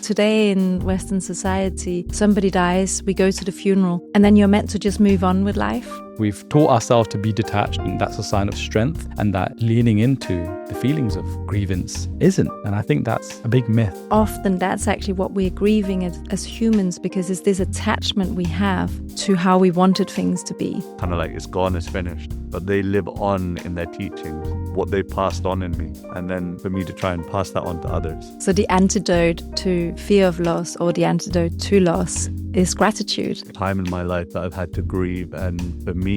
today in Western society, somebody dies, we go to the funeral, and then you're meant to just move on with life. We've taught ourselves to be detached, and that's a sign of strength, and that leaning into the feelings of grievance isn't. And I think that's a big myth. Often that's actually what we're grieving as humans, because it's this attachment we have to how we wanted things to be. Kind of like it's gone, it's finished. But they live on in their teachings, what they passed on in me, and then for me to try and pass that on to others. So the antidote to fear of loss, or the antidote to loss, is gratitude. Time in my life that I've had to grieve, and for me,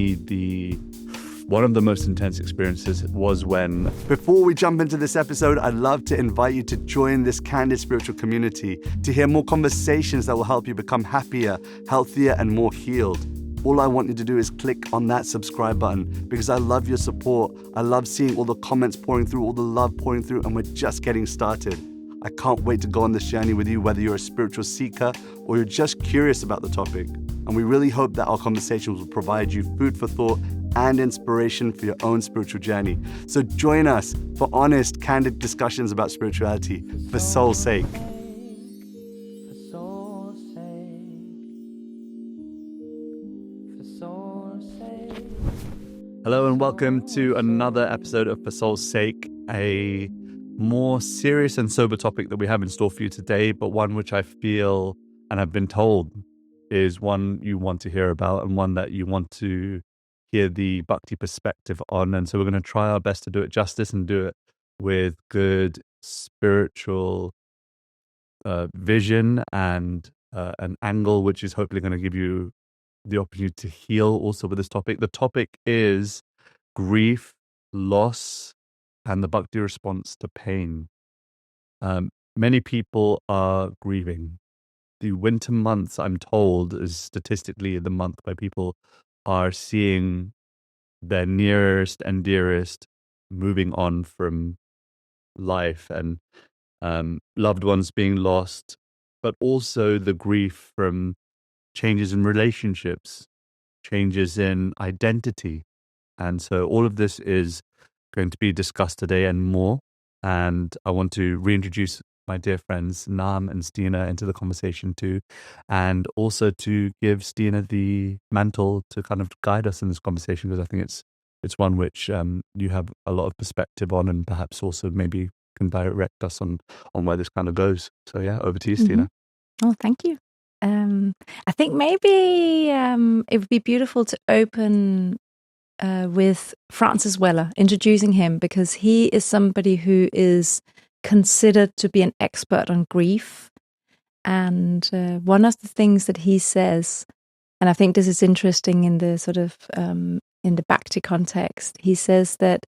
one of the most intense experiences was when... Before we jump into this episode, I'd love to invite you to join this candid spiritual community to hear more conversations that will help you become happier, healthier, and more healed. All I want you to do is click on that subscribe button, because I love your support. I love seeing all the comments pouring through, all the love pouring through, and we're just getting started. I can't wait to go on this journey with you, whether you're a spiritual seeker or you're just curious about the topic. And we really hope that our conversations will provide you food for thought and inspiration for your own spiritual journey. So join us for honest, candid discussions about spirituality for soul's sake. Hello and welcome to another episode of For Soul's Sake, a more serious and sober topic that we have in store for you today, but one which I feel and have been told is one you want to hear about and one that you want to hear the Bhakti perspective on. And so we're going to try our best to do it justice and do it with good spiritual vision and an angle which is hopefully going to give you the opportunity to heal also with this topic. The topic is grief, loss, and the Bhakti response to pain. Many people are grieving. The winter months, I'm told, is statistically the month where people are seeing their nearest and dearest moving on from life, and loved ones being lost, but also the grief from changes in relationships, changes in identity. And so all of this is going to be discussed today and more. And I want to reintroduce my dear friends Nāma and Stine into the conversation too, and also to give Stine the mantle to kind of guide us in this conversation, because I think it's one which you have a lot of perspective on, and perhaps also maybe can direct us on where this kind of goes. So yeah, over to you, Stine. Oh, thank you. I think maybe it would be beautiful to open with Francis Weller, introducing him, because he is somebody who is considered to be an expert on grief. And one of the things that he says, and I think this is interesting in the sort of in the Bhakti context, he says that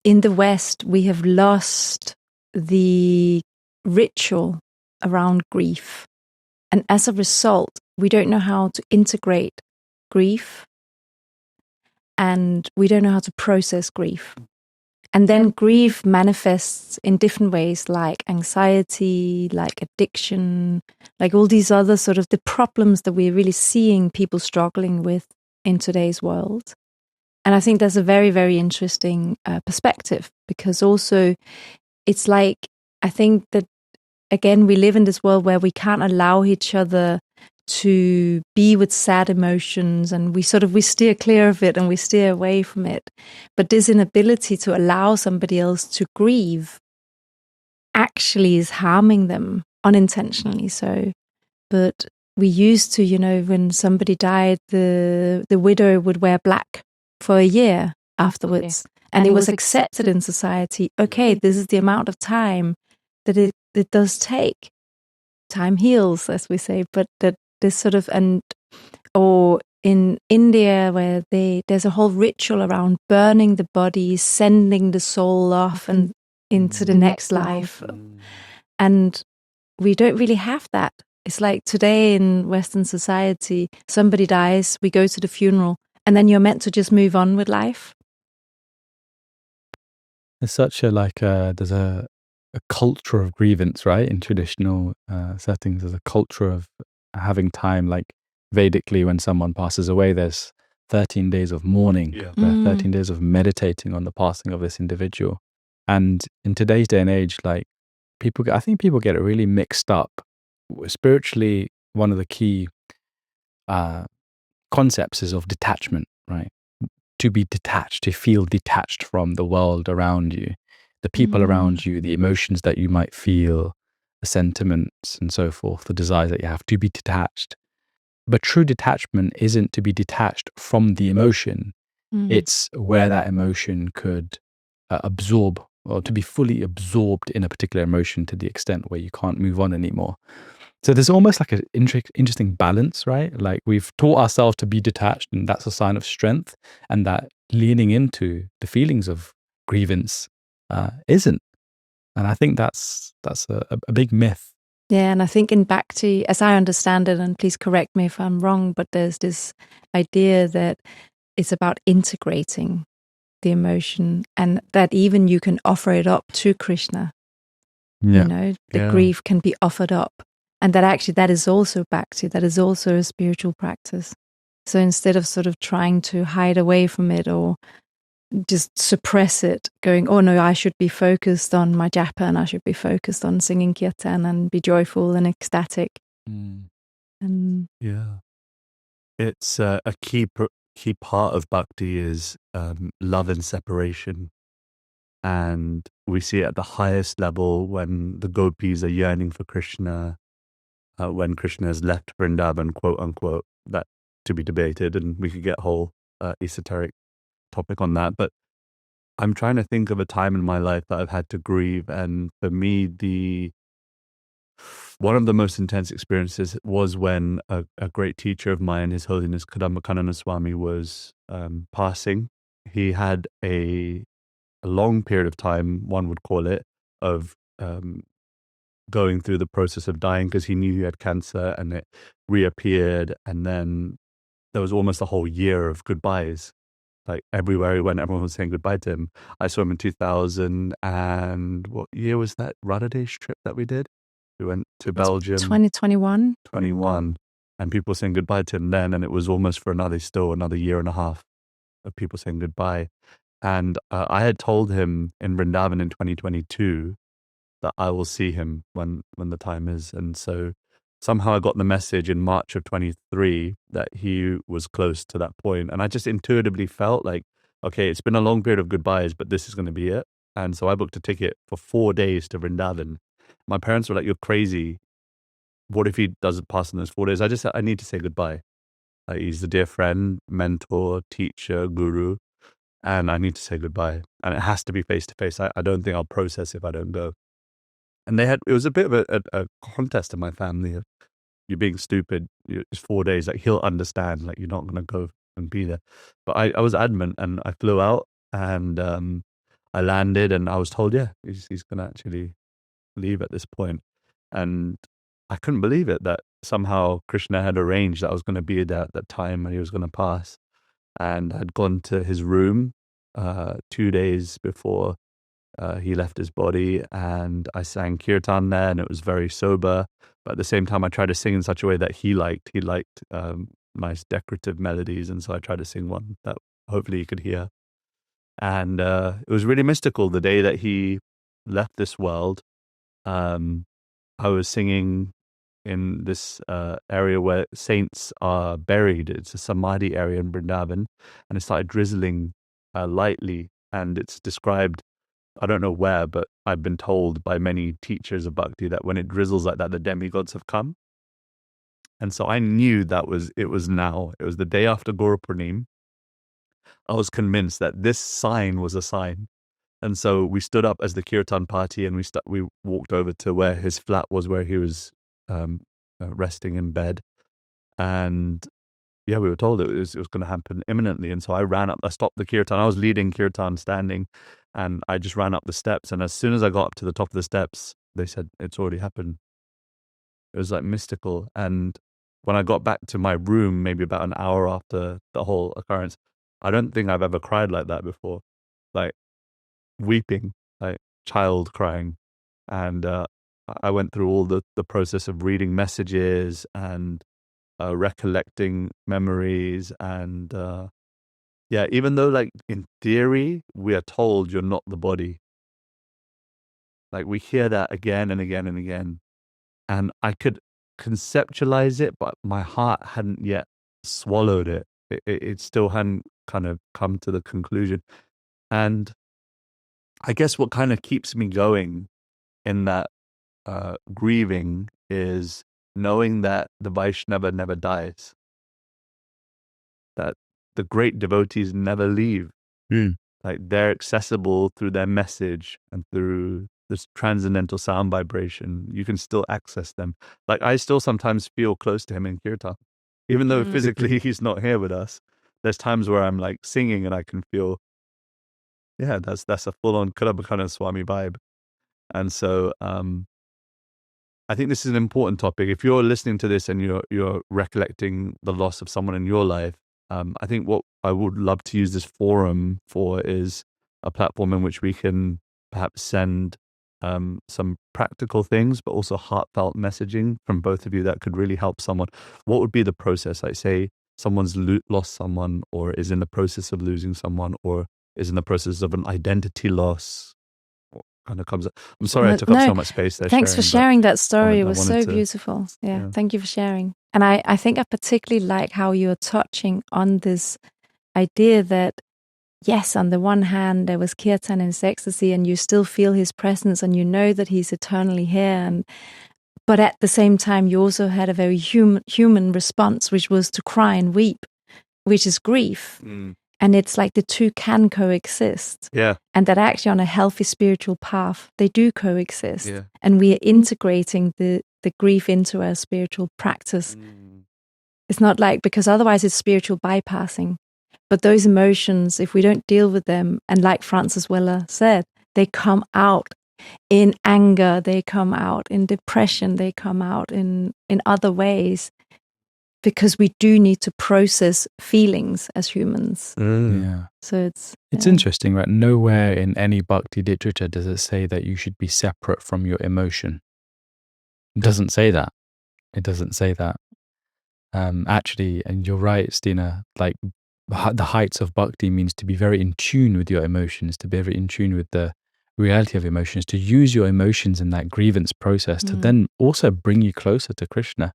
in the West we have lost the ritual around grief. And as a result, we don't know how to integrate grief, and we don't know how to process grief. And then grief manifests in different ways, like anxiety, like addiction, like all these other sort of the problems that we're really seeing people struggling with in today's world. And I think that's a very, very interesting perspective, because also it's like, I think that again, we live in this world where we can't allow each other to be with sad emotions, and we steer clear of it and we steer away from it. But this inability to allow somebody else to grieve actually is harming them unintentionally. So, but we used to, when somebody died, the widow would wear black for a year afterwards, and it was accepted in society. Okay, this is the amount of time that it does take. Time heals, as we say, but that this sort of, or in India where there's a whole ritual around burning the body, sending the soul off and into the next life. And we don't really have that. It's like today in Western society, somebody dies, we go to the funeral, and then you're meant to just move on with life. There's such there's a culture of grievance, right? In traditional settings, there's a culture of having time, like Vedically, when someone passes away, there's 13 days of mourning, 13 days of meditating on the passing of this individual. And in today's day and age, like, I think people get it really mixed up. Spiritually, one of the key concepts is of detachment, right? To be detached, to feel detached from the world around you, the people around you, the emotions that you might feel, the sentiments and so forth, the desires that you have, to be detached. But true detachment isn't to be detached from the emotion. It's where that emotion could absorb, or to be fully absorbed in a particular emotion to the extent where you can't move on anymore. So there's almost like an interesting balance, right? Like we've taught ourselves to be detached, and that's a sign of strength, and that leaning into the feelings of grievance isn't. And I think that's a big myth. Yeah, and I think in Bhakti, as I understand it, and please correct me if I'm wrong, but there's this idea that it's about integrating the emotion, and that even you can offer it up to Krishna. The grief can be offered up, and that actually that is also Bhakti, that is also a spiritual practice. So instead of sort of trying to hide away from it or just suppress it, going, oh no, I should be focused on my japa and I should be focused on singing kirtan and be joyful and ecstatic. And Yeah, it's a key part of bhakti is love and separation, and we see it at the highest level when the gopis are yearning for Krishna, when Krishna has left Vrindavan, quote unquote. That to be debated, and we could get a whole esoteric topic on that. But I'm trying to think of a time in my life that I've had to grieve, and for me, one of the most intense experiences was when a great teacher of mine, His Holiness Kadamba Swami, was passing. He had a long period of time, one would call it, of going through the process of dying, because he knew he had cancer and it reappeared, and then there was almost a whole year of goodbyes. Like everywhere he went, everyone was saying goodbye to him. I saw him in 2000, and what year was that Radhadesh trip that we did? We went to Belgium. 2021. 21. And people were saying goodbye to him then, and it was almost for another year and a half of people saying goodbye. And I had told him in Vrindavan in 2022 that I will see him when the time is. And so somehow I got the message in March of 23 that he was close to that point. And I just intuitively felt like, okay, it's been a long period of goodbyes, but this is going to be it. And so I booked a ticket for 4 days to Vrindavan. My parents were like, you're crazy. What if he doesn't pass in those 4 days? I just said, I need to say goodbye. He's a dear friend, mentor, teacher, guru, and I need to say goodbye. And it has to be face to face. I don't think I'll process if I don't go. And it was a bit of a contest in my family of, you're being stupid. It's 4 days. Like, he'll understand. Like, you're not going to go and be there. But I was adamant, and I flew out, and I landed, and I was told, yeah, he's going to actually leave at this point. And I couldn't believe it, that somehow Krishna had arranged that I was going to be there at that time and he was going to pass. And I'd gone to his room 2 days before he left his body, and I sang kirtan there, and it was very sober. But at the same time, I tried to sing in such a way that he liked. He liked nice decorative melodies, and so I tried to sing one that hopefully he could hear. And it was really mystical. The day that he left this world, I was singing in this area where saints are buried. It's a samadhi area in Vrindavan, and it started drizzling lightly, and it's described, I don't know where, but I've been told by many teachers of bhakti that when it drizzles like that, the demigods have come. And so I knew it was now. It was the day after Guru Purnima. I was convinced that this sign was a sign. And so we stood up as the kirtan party, and we walked over to where his flat was, where he was resting in bed. And yeah, we were told it was going to happen imminently. And so I stopped the kirtan. I was leading kirtan standing, and I just ran up the steps. And as soon as I got up to the top of the steps, they said, it's already happened. It was like mystical. And when I got back to my room, maybe about an hour after the whole occurrence, I don't think I've ever cried like that before. Like, weeping, like child crying. And I went through all the process of reading messages and recollecting memories. And yeah, even though, like, in theory, we are told you're not the body, Like we hear that again and again and again. And I could conceptualize it, but my heart hadn't yet swallowed it. It still hadn't kind of come to the conclusion. And I guess what kind of keeps me going in that grieving is knowing that the Vaishnava never dies, that the great devotees never leave. Like they're accessible through their message and through this transcendental sound vibration. You can still access them. Like I still sometimes feel close to him in kirtan, even though physically he's not here with us. There's times where I'm like singing and I can feel, yeah, that's a full-on Kurabakana Swami vibe. And so I think this is an important topic. If you're listening to this and you're recollecting the loss of someone in your life, I think what I would love to use this forum for is a platform in which we can perhaps send some practical things, but also heartfelt messaging from both of you that could really help someone. What would be the process? Like say someone's lost someone, or is in the process of losing someone, or is in the process of an identity loss. Kind of comes up. I'm sorry I took up so much space there. Thanks for sharing that story. It was so to, beautiful. Yeah, thank you for sharing. And I think I particularly like how you're touching on this idea that, yes, on the one hand, there was kirtan in his ecstasy and you still feel his presence and you know that he's eternally here. But at the same time, you also had a very human response, which was to cry and weep, which is grief. And it's like the two can coexist. Yeah. And that actually on a healthy spiritual path, they do coexist. Yeah. And we are integrating the grief into our spiritual practice. It's not like, because otherwise it's spiritual bypassing. But those emotions, if we don't deal with them, and like Francis Weller said, they come out in anger, they come out in depression, they come out in other ways. Because we do need to process feelings as humans. Yeah. So it's interesting, right? Nowhere in any bhakti literature does it say that you should be separate from your emotion. It doesn't say that. It doesn't say that. Actually, and you're right, Stine, like the heights of bhakti means to be very in tune with your emotions, to be very in tune with the reality of emotions, to use your emotions in that grievance process to then also bring you closer to Krishna.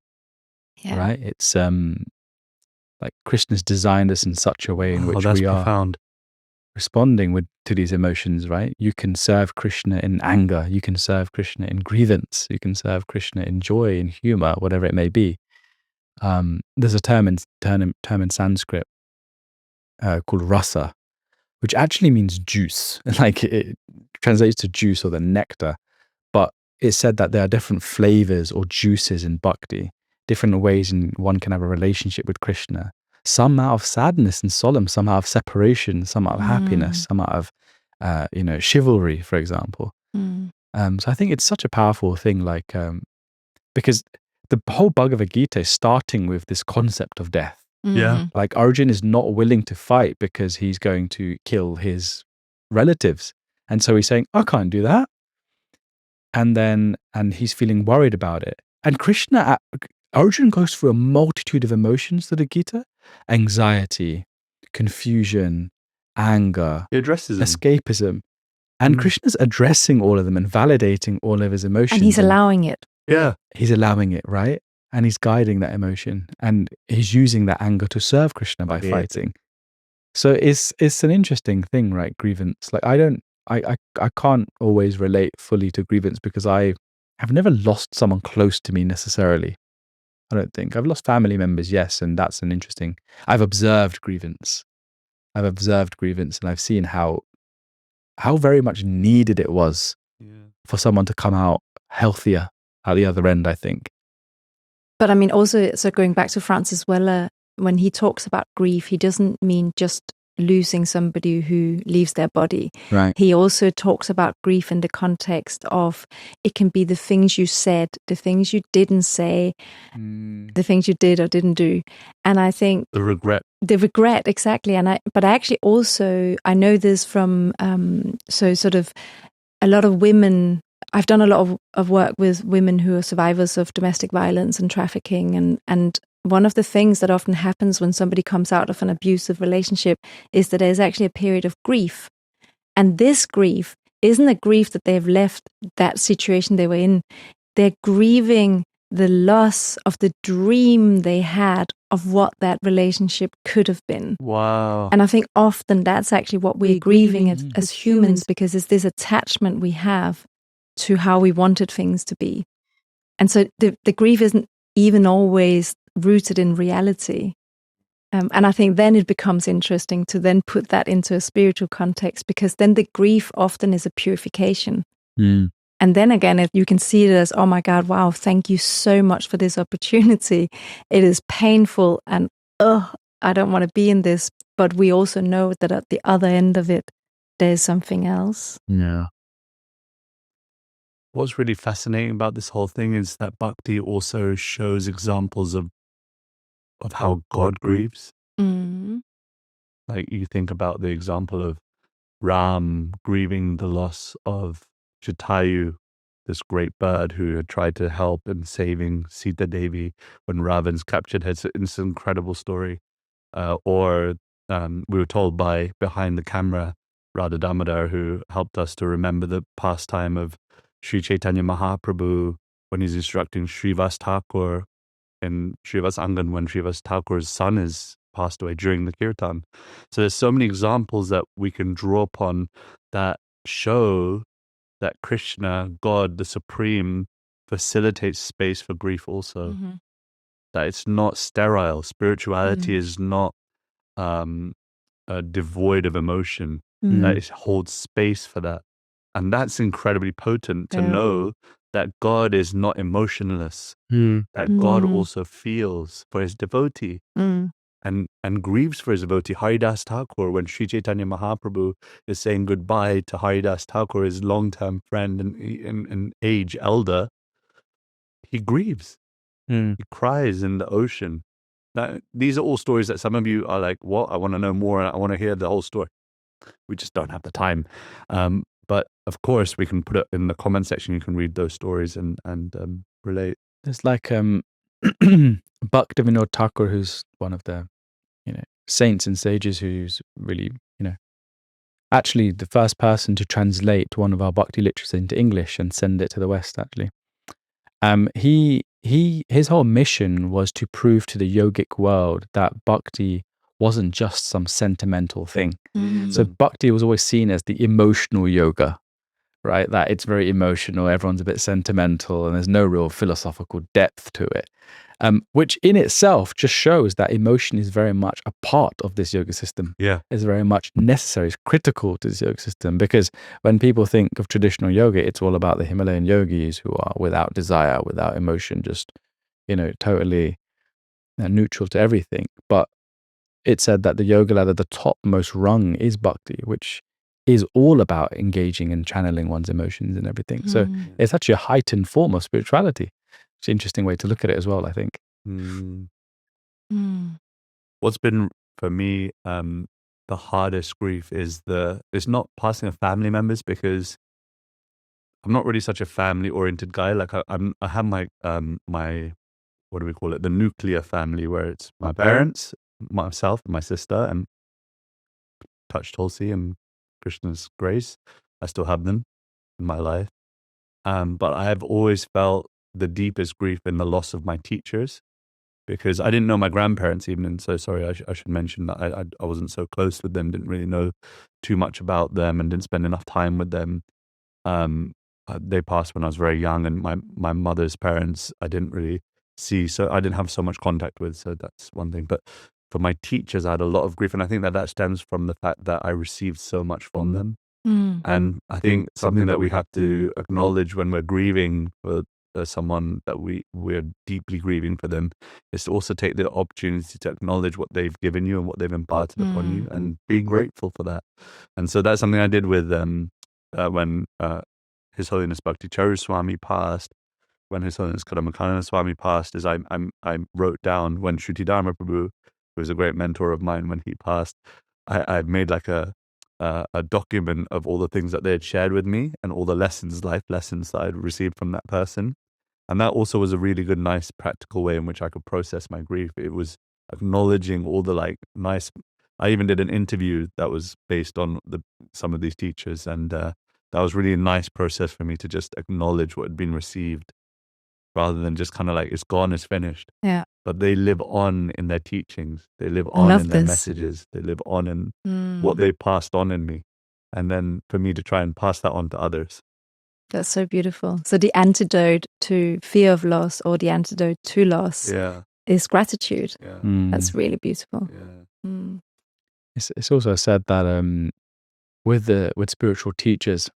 Yeah. Right? It's like Krishna's designed us in such a way in which that's we are profound. Responding to these emotions, right? You can serve Krishna in anger, you can serve Krishna in grievance, you can serve Krishna in joy, in humor, whatever it may be. There's a term in Sanskrit called rasa, which actually means juice. Like it translates to juice or the nectar, but it's said that there are different flavors or juices in bhakti. Different ways in one can have a relationship with Krishna. Some out of sadness and solemn, some out of separation, some out of happiness, some out of, chivalry, for example. So I think it's such a powerful thing, like, because the whole Bhagavad Gita is starting with this concept of death. Yeah. Like Arjun is not willing to fight because he's going to kill his relatives. And so he's saying, I can't do that. And he's feeling worried about it. And Arjun goes through a multitude of emotions to the Gita: anxiety, confusion, anger, He addresses them. escapism. And Krishna's addressing all of them and validating all of his emotions. And he's allowing it. Yeah. He's allowing it, right? And he's guiding that emotion. And he's using that anger to serve Krishna by fighting. So it's an interesting thing, right? Grievance. Like I can't always relate fully to grievance because I have never lost someone close to me necessarily. I don't think. I've lost family members, yes, and that's an interesting... I've observed grievance. And I've seen how very much needed it was for someone to come out healthier at the other end, I think. But I mean, also, so going back to Francis Weller, when he talks about grief, he doesn't mean just losing somebody who leaves their body. Right. He also talks about grief in the context of it can be the things you said, the things you didn't say, the things you did or didn't do. And I think the regret, exactly. But I actually also, I know this from, so sort of a lot of women, I've done a lot of work with women who are survivors of domestic violence and trafficking, and one of the things that often happens when somebody comes out of an abusive relationship is that there's actually a period of grief. And this grief isn't a grief that they've left that situation they were in. They're grieving the loss of the dream they had of what that relationship could have been. Wow. And I think often that's actually what we're grieving as humans, because it's this attachment we have to how we wanted things to be. And so the grief isn't even always rooted in reality. And I think then it becomes interesting to then put that into a spiritual context, because then the grief often is a purification. Mm. And then again, you can see it as, oh my God, wow, thank you so much for this opportunity. It is painful and, I don't want to be in this. But we also know that at the other end of it, there's something else. Yeah. What's really fascinating about this whole thing is that Bhakti also shows examples of how God grieves. Mm. Like you think about the example of Ram grieving the loss of Jatayu, this great bird who had tried to help in saving Sita Devi when Ravan's captured her. It's an incredible story. Or we were told by behind the camera, Radha Damodar, who helped us to remember the pastime of Sri Chaitanya Mahaprabhu when he's instructing Srivas Thakur in Srivas Angan when Srivas Thakur's son is passed away during the kirtan. So there's so many examples that we can draw upon that show that Krishna, God, the Supreme, facilitates space for grief also. Mm-hmm. That it's not sterile. Spirituality is not devoid of emotion. That it holds space for that. And that's incredibly potent to know that God is not emotionless, that God also feels for his devotee and grieves for his devotee. Haridas Thakur, when Sri Chaitanya Mahaprabhu is saying goodbye to Haridas Thakur, his long-term friend and age elder, he grieves. He cries in the ocean. Now, these are all stories that some of you are like, what? I want to know more. I want to hear the whole story. We just don't have the time. But of course, we can put it in the comment section. You can read those stories and relate. There's like Bhaktivinoda Thakur, who's one of the saints and sages, who's really actually the first person to translate one of our Bhakti literature into English and send it to the West. Actually, his whole mission was to prove to the yogic world that Bhakti wasn't just some sentimental thing. So Bhakti was always seen as the emotional yoga, right? That it's very emotional, everyone's a bit sentimental, and there's no real philosophical depth to it. Which in itself just shows that emotion is very much a part of this yoga system. Yeah. It's very much necessary, it's critical to this yoga system, because when people think of traditional yoga, it's all about the Himalayan yogis who are without desire, without emotion, just, totally neutral to everything. But it said that the yoga ladder, the topmost rung, is bhakti, which is all about engaging and channeling one's emotions and everything. So it's actually a heightened form of spirituality. It's an interesting way to look at it as well, I think. What's been for me the hardest grief is it's not passing of family members, because I'm not really such a family oriented guy. Like I have my my, what do we call it, the nuclear family, where it's my parents, myself and my sister, and touch Tulsi and Krishna's grace, I still have them in my life. But I have always felt the deepest grief in the loss of my teachers, because I didn't know my grandparents even. And so, sorry, I should mention that I wasn't so close with them, didn't really know too much about them, and didn't spend enough time with them. They passed when I was very young, and my mother's parents I didn't really see, so I didn't have so much contact with, so that's one thing. But for my teachers, I had a lot of grief, and I think that stems from the fact that I received so much from them. And I think something that we have to acknowledge when we're grieving for someone that we're deeply grieving for them is to also take the opportunity to acknowledge what they've given you and what they've imparted upon you, and be grateful for that. And so that's something I did with when His Holiness Bhakti Charu Swami passed. When His Holiness Kadamakanana Swami passed, is I wrote down when Shruti Dharma Prabhu, who was a great mentor of mine, when he passed, I made like a document of all the things that they had shared with me and all the life lessons that I'd received from that person. And that also was a really good, nice, practical way in which I could process my grief. It was acknowledging all the nice. I even did an interview that was based on some of these teachers, and that was really a nice process for me to just acknowledge what had been received rather than just kind of like, it's gone, it's finished. Yeah. But they live on in their teachings. They live I on love in their this. messages. They live on in what they passed on in me. And then for me to try and pass that on to others. That's so beautiful. So the antidote to fear of loss, or the antidote to loss, is gratitude. Yeah. That's really beautiful. Yeah. It's also said that with spiritual teachers,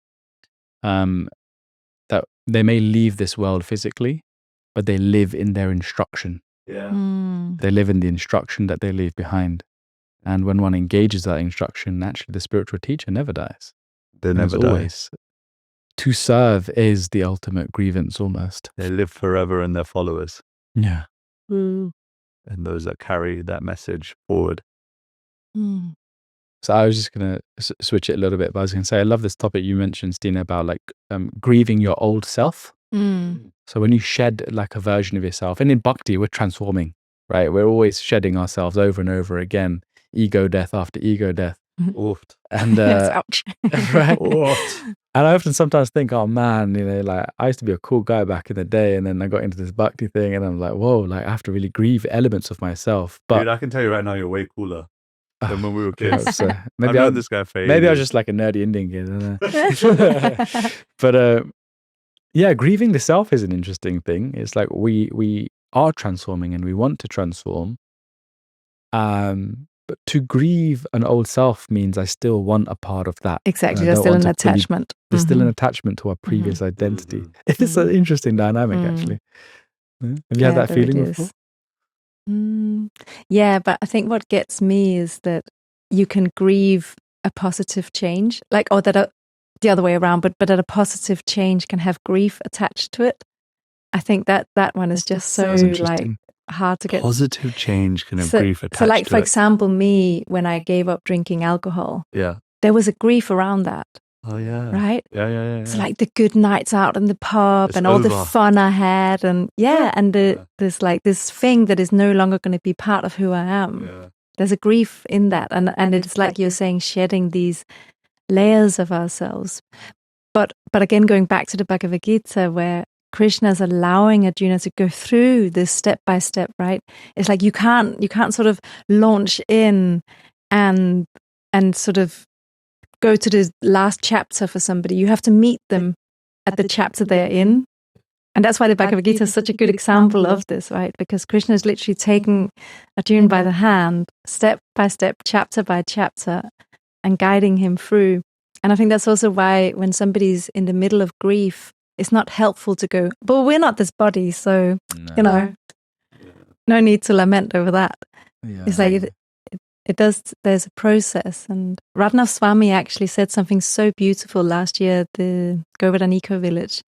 that they may leave this world physically, but they live in their instruction. Yeah. They live in the instruction that they leave behind. And when one engages that instruction, naturally the spiritual teacher never dies. They never die. Always, to serve is the ultimate grievance almost. They live forever in their followers. Yeah. And those that carry that message forward. So I was just going to switch it a little bit, but I was going to say, I love this topic you mentioned, Stine, about like grieving your old self. So when you shed like a version of yourself, and in Bhakti, we're transforming, right? We're always shedding ourselves over and over again, ego death after ego death. Oofed. And Yes, ouch. right. Oofed. And I often sometimes think, oh man, like I used to be a cool guy back in the day, and then I got into this Bhakti thing, and I'm like, whoa, like I have to really grieve elements of myself. But Dude, I can tell you right now, you're way cooler than when we were kids. so I've known this guy for ages. maybe I was just like a nerdy Indian kid. But yeah, grieving the self is an interesting thing. It's like we are transforming and we want to transform. But to grieve an old self means I still want a part of that. Exactly. There's still an attachment. There's still an attachment to our previous identity. It's an interesting dynamic, actually. Have you had that feeling before? Yeah, but I think what gets me is that you can grieve a positive change, like, or that the other way around, but that a positive change can have grief attached to it. I think that one is just so like hard to get. Positive change can have grief attached to it. So like, for example, me, when I gave up drinking alcohol, there was a grief around that. Oh yeah. Right? Yeah. It's like the good nights out in the pub and all the fun I had, and there's like this thing that is no longer going to be part of who I am. Yeah. There's a grief in that, and it's like you're saying, shedding these layers of ourselves. But again, going back to the Bhagavad Gita, where Krishna is allowing Arjuna to go through this step by step, right? It's like you can't sort of launch in and sort of go to the last chapter for somebody. You have to meet them at the chapter they're in. And that's why the Bhagavad Gita is such a good example of this, right? Because Krishna is literally taking Arjuna by the hand, step by step, chapter by chapter, and guiding him through. And I think that's also why when somebody's in the middle of grief, it's not helpful to go, but we're not this body, so, no need to lament over that. Yeah. It's like there's a process. And Radhanath Swami actually said something so beautiful last year at the Govardhan Eco Village.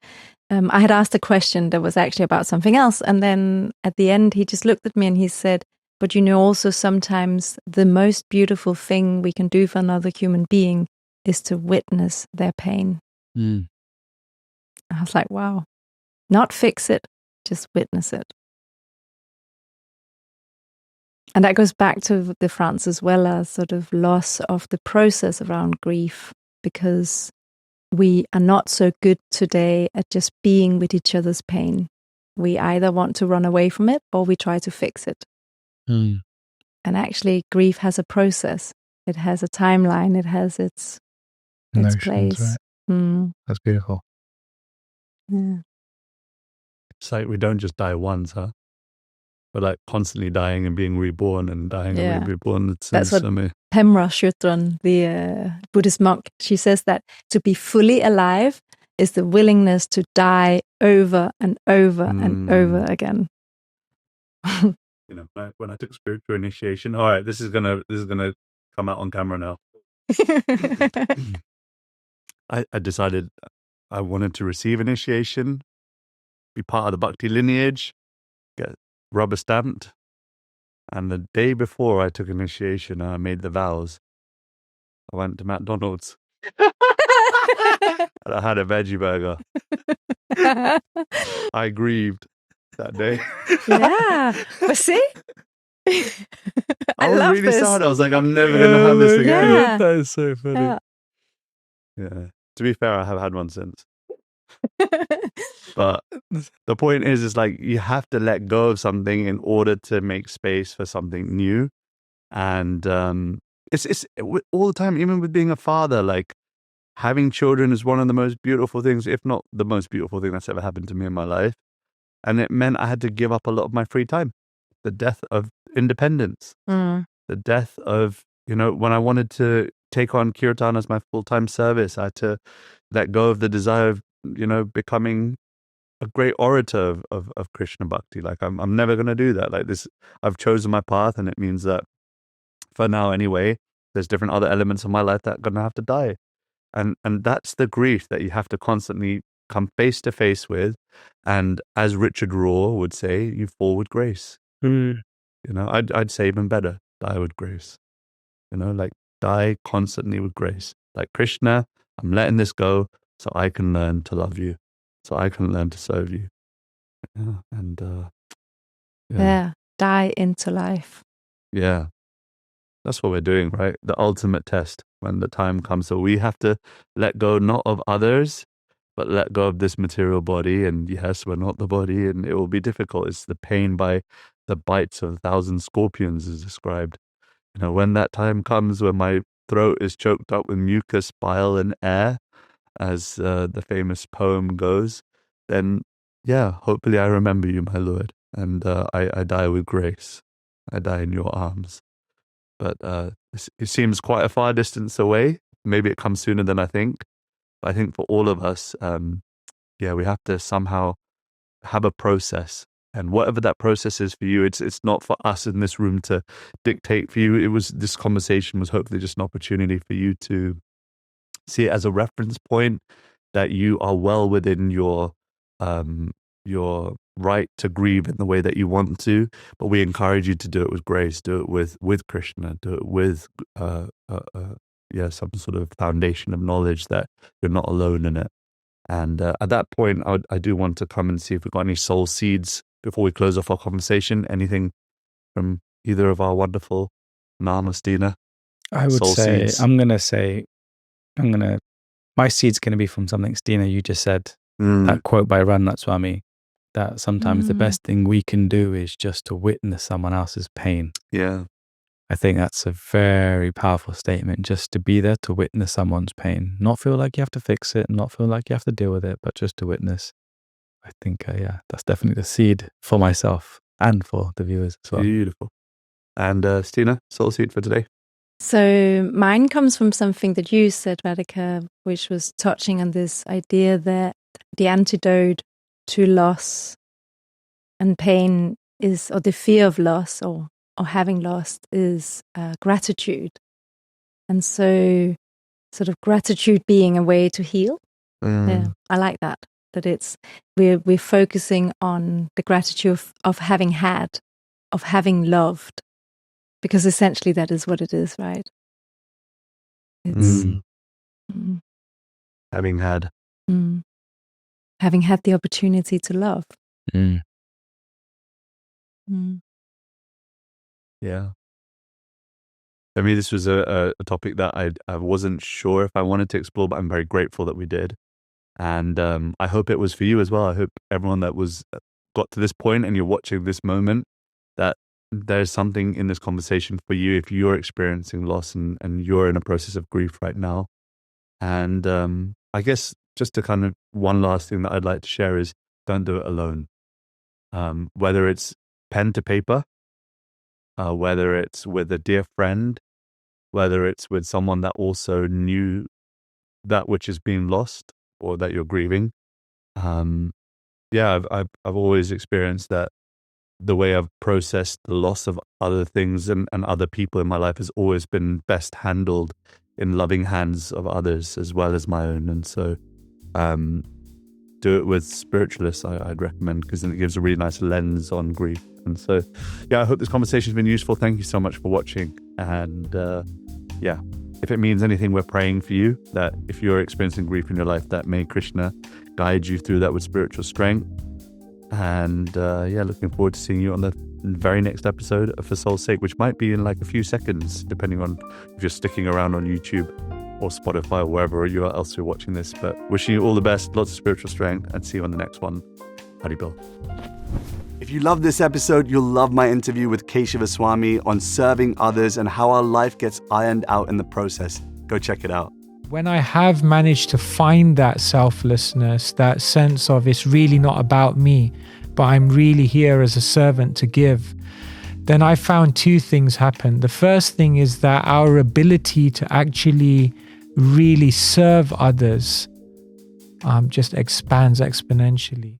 I had asked a question that was actually about something else. And then at the end, he just looked at me and he said, but also sometimes the most beautiful thing we can do for another human being is to witness their pain. I was like, wow, not fix it, just witness it. And that goes back to the Francis Weller sort of loss of the process around grief, because we are not so good today at just being with each other's pain. We either want to run away from it or we try to fix it. And actually, grief has a process. It has a timeline. It has its place. Right? That's beautiful. Yeah. It's like we don't just die once, huh? We're like constantly dying and being reborn and dying and being reborn. That's what Pemra Shutran, the Buddhist monk, she says that to be fully alive is the willingness to die over and over and over again. When I took spiritual initiation, all right, this is gonna come out on camera now. I decided I wanted to receive initiation, be part of the Bhakti lineage, get rubber stamped. And the day before I took initiation, I made the vows. I went to McDonald's and I had a veggie burger. I grieved that day. Yeah, but see? I was really sad. I was like, I'm never going to have this again. That is so funny. Yeah. To be fair, I have had one since. But the point is like you have to let go of something in order to make space for something new. And it's all the time, even with being a father, like having children is one of the most beautiful things, if not the most beautiful thing that's ever happened to me in my life. And it meant I had to give up a lot of my free time. The death of independence, the death of, when I wanted to take on kirtan as my full-time service, I had to let go of the desire of, becoming a great orator of Krishna Bhakti. Like I'm never going to do that. Like this, I've chosen my path, and it means that for now anyway, there's different other elements of my life that are going to have to die. And that's the grief that you have to constantly come face to face with. And as Richard Rohr would say, you fall with grace. I'd say even better, die with grace. Like die constantly with grace. Like Krishna, I'm letting this go so I can learn to love you, so I can learn to serve you. Yeah, and die into life. Yeah, that's what we're doing, right? The ultimate test when the time comes. So we have to let go not of others, but let go of this material body. And yes, we're not the body, and it will be difficult. It's the pain by the bites of 1,000 scorpions is described. When that time comes when my throat is choked up with mucus, bile, and air, as the famous poem goes, then hopefully I remember you, my Lord, and I die with grace. I die in your arms. But it seems quite a far distance away. Maybe it comes sooner than I think. But I think for all of us, we have to somehow have a process. And whatever that process is for you, it's not for us in this room to dictate for you. This conversation was hopefully just an opportunity for you to see it as a reference point, that you are well within your right to grieve in the way that you want to, but we encourage you to do it with grace, do it with Krishna, do it with some sort of foundation of knowledge that you're not alone in it. And at that point, I do want to come and see if we've got any soul seeds before we close off our conversation. Anything from either of our wonderful Nāma, Stine? I would say, seeds? My seed's going to be from something, Stine, you just said. That quote by Ranat Swami, that sometimes the best thing we can do is just to witness someone else's pain. Yeah. I think that's a very powerful statement, just to be there to witness someone's pain. Not feel like you have to fix it, not feel like you have to deal with it, but just to witness. I think, that's definitely the seed for myself and for the viewers as well. Beautiful. And Stine, soul seed for today? So mine comes from something that you said, Radhika, which was touching on this idea that the antidote to loss and pain is, or the fear of loss or having lost, is gratitude. And so sort of gratitude being a way to heal. Yeah, I like that it's, we're focusing on the gratitude of having had, of having loved, because essentially that is what it is, right? It's having had. Having had the opportunity to love. Yeah. For me, this was a topic that I wasn't sure if I wanted to explore, but I'm very grateful that we did. And I hope it was for you as well. I hope everyone that got to this point and you're watching this moment, that there's something in this conversation for you if you're experiencing loss and you're in a process of grief right now. And I guess just to kind of one last thing that I'd like to share is don't do it alone. Whether it's pen to paper, whether it's with a dear friend, whether it's with someone that also knew that which is being lost or that you're grieving. I've always experienced that the way I've processed the loss of other things and other people in my life has always been best handled in loving hands of others as well as my own. And so do it with spiritualists, I'd recommend, because then it gives a really nice lens on grief. And so, I hope this conversation has been useful. Thank you so much for watching. And if it means anything, we're praying for you, that if you're experiencing grief in your life, that may Krishna guide you through that with spiritual strength. And looking forward to seeing you on the very next episode of For Soul's Sake, which might be in like a few seconds, depending on if you're sticking around on YouTube or Spotify or wherever else you're watching this. But wishing you all the best, lots of spiritual strength, and see you on the next one. Hari Bol. If you love this episode, you'll love my interview with Keshava Swami on serving others and how our life gets ironed out in the process. Go check it out. When I have managed to find that selflessness, that sense of it's really not about me, but I'm really here as a servant to give, then I found two things happen. The first thing is that our ability to actually really serve others just expands exponentially.